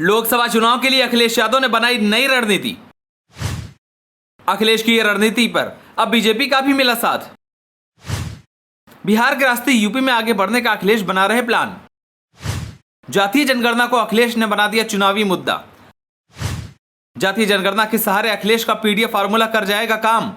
लोकसभा चुनाव के लिए अखिलेश यादव ने बनाई नई रणनीति। अखिलेश की ये रणनीति पर अब बीजेपी का भी मिला साथ। बिहार के रास्ते यूपी में आगे बढ़ने का अखिलेश बना रहे प्लान। जातीय जनगणना को अखिलेश ने बना दिया चुनावी मुद्दा। जातीय जनगणना के सहारे अखिलेश का पीडीएफ फार्मूला कर जाएगा काम।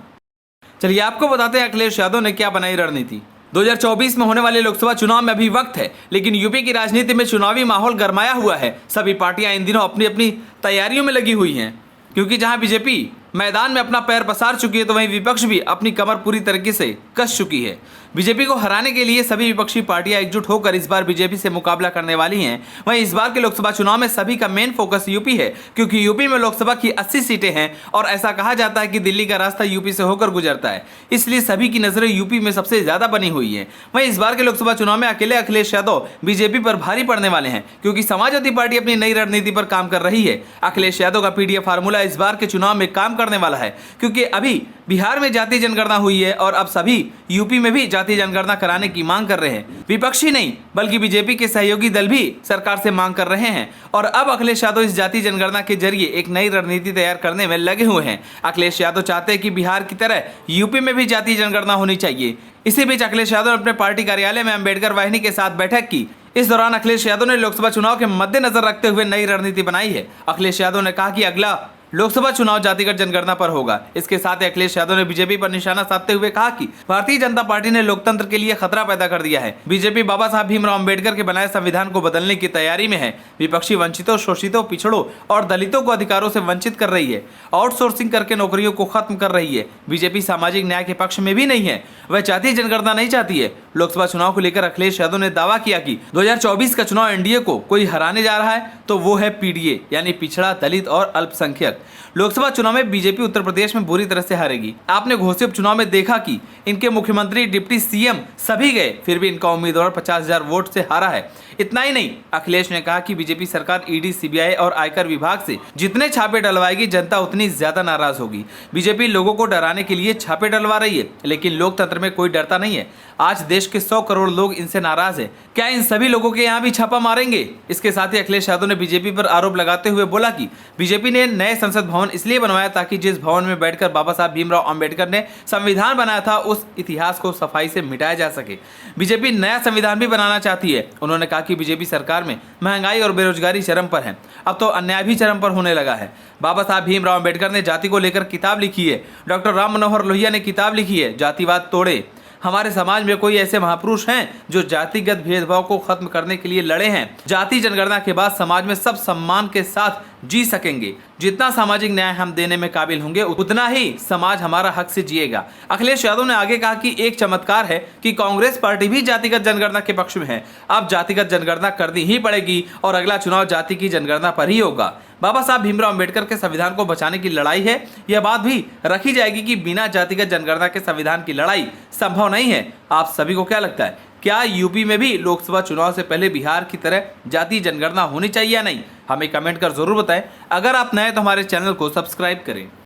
चलिए आपको बताते हैं अखिलेश यादव ने क्या बनाई रणनीति। 2024 में होने वाले लोकसभा चुनाव में अभी वक्त है, लेकिन यूपी की राजनीति में चुनावी माहौल गरमाया हुआ है। सभी पार्टियां इन दिनों अपनी अपनी तैयारियों में लगी हुई हैं, क्योंकि जहां बीजेपी मैदान में अपना पैर पसार चुकी है, तो वहीं विपक्ष भी अपनी कमर पूरी तरीके से कस चुकी है। बीजेपी को हराने के लिए सभी विपक्षी पार्टियां एकजुट होकर इस बार बीजेपी से मुकाबला करने वाली हैं। वहीं इस बार के लोकसभा चुनाव में सभी का मेन फोकस यूपी है, क्योंकि यूपी में लोकसभा की 80 सीटें हैं और ऐसा कहा जाता है कि दिल्ली का रास्ता यूपी से होकर गुजरता है, इसलिए सभी की नजरें यूपी में सबसे ज्यादा बनी हुई है। वहीं इस बार के लोकसभा चुनाव में अकेले अखिलेश यादव बीजेपी पर भारी पड़ने वाले हैं, क्योंकि समाजवादी पार्टी अपनी नई रणनीति पर काम कर रही है। अखिलेश यादव का पीडीएफ फार्मूला इस बार के चुनाव में काम करने वाला है, क्योंकि अभी बिहार में जातीय जनगणना हुई है और अब सभी यूपी में भी जातीय जनगणना कराने की मांग कर रहे हैं। विपक्षी नहीं बल्कि बीजेपी के सहयोगी दल भी सरकार से मांग कर रहे हैं और अब अखिलेश यादव इस जातीय जनगणना के जरिए एक नई रणनीति तैयार करने में लगे हुए हैं। अखिलेश यादव चाहते हैं कि बिहार की तरह यूपी में भी जातीय जनगणना होनी चाहिए। इसी बीच अखिलेश यादव ने अपने पार्टी कार्यालय में अंबेडकर वाहिनी के साथ बैठक की। इस दौरान अखिलेश यादव ने लोकसभा चुनाव के मद्देनजर रखते हुए नई रणनीति बनाई है। अखिलेश यादव ने कहा कि अगला लोकसभा चुनाव जातिगत जनगणना पर होगा। इसके साथ ही अखिलेश यादव ने बीजेपी पर निशाना साधते हुए कहा कि भारतीय जनता पार्टी ने लोकतंत्र के लिए खतरा पैदा कर दिया है। बीजेपी बाबा साहब भीमराव अंबेडकर के बनाए संविधान को बदलने की तैयारी में है। विपक्षी वंचितों, शोषितों, पिछड़ों और दलितों को अधिकारों से वंचित कर रही है, आउटसोर्सिंग करके नौकरियों को खत्म कर रही है। बीजेपी सामाजिक न्याय के पक्ष में भी नहीं है, वह जातीय जनगणना नहीं चाहती है। लोकसभा चुनाव को लेकर अखिलेश यादव ने दावा किया कि 2024 का चुनाव एनडीए को कोई हराने जा रहा है तो वो है पीडीए, यानी पिछड़ा, दलित और अल्पसंख्यक। लोकसभा चुनाव में बीजेपी उत्तर प्रदेश में बुरी तरह से हारेगी। आपने घोषित उपचुनाव में देखा कि इनके मुख्यमंत्री, डिप्टी सीएम सभी गए, फिर भी इनका उम्मीदवार 50,000 वोट से हारा है। इतना ही नहीं, अखिलेश ने कहा कि बीजेपी सरकार ईडी, सीबीआई और आयकर विभाग से जितने छापे डलवाएगी, जनता उतनी ज्यादा नाराज होगी। बीजेपी लोगों को डराने के लिए छापे डलवा रही है, लेकिन लोकतंत्र में कोई डरता नहीं है। आज देश के 100 करोड़ लोग इनसे नाराज है। क्या इन सभी लोगों के यहाँ भी छापा मारेंगे? इसके साथ ही अखिलेश यादव ने बीजेपी पर आरोप लगाते हुए बोला कि बीजेपी ने नए संसद भवन इसलिए बनवाया ताकि जिस भवन में बैठकर बाबा साहब भीमराव अंबेडकर ने संविधान बनाया था, उस इतिहास को सफाई से मिटाया जा सके। बीजेपी नया संविधान भी बनाना चाहती है। उन्होंने कहा कि बीजेपी सरकार में महंगाई और बेरोजगारी चरम पर है, अब तो अन्याय भी चरम पर होने लगा है। बाबा साहब भीमराव अंबेडकर ने जाति को लेकर किताब लिखी है। डॉक्टर राम मनोहर लोहिया ने किताब लिखी है, जातिवाद तोड़े। हमारे समाज में कोई ऐसे महापुरुष हैं जो जातिगत भेदभाव को खत्म करने के लिए लड़े हैं। जाति जनगणना के बाद समाज में सब सम्मान के साथ जी सकेंगे। जितना सामाजिक न्याय हम देने में काबिल होंगे, उतना ही समाज हमारा हक से जिएगा। अखिलेश यादव ने आगे कहा कि एक चमत्कार है कि कांग्रेस पार्टी भी जातिगत जनगणना के पक्ष में है। अब जातिगत जनगणना करनी ही पड़ेगी और अगला चुनाव जाति की जनगणना पर ही होगा। बाबा साहब भीमराव अंबेडकर के संविधान को बचाने की लड़ाई है। यह बात भी रखी जाएगी कि बिना जातिगत जनगणना के संविधान की लड़ाई संभव नहीं है। आप सभी को क्या लगता है, क्या यूपी में भी लोकसभा चुनाव से पहले बिहार की तरह जातीय जनगणना होनी चाहिए या नहीं? हमें कमेंट कर जरूर बताएं। अगर आप नए तो हमारे चैनल को सब्सक्राइब करें।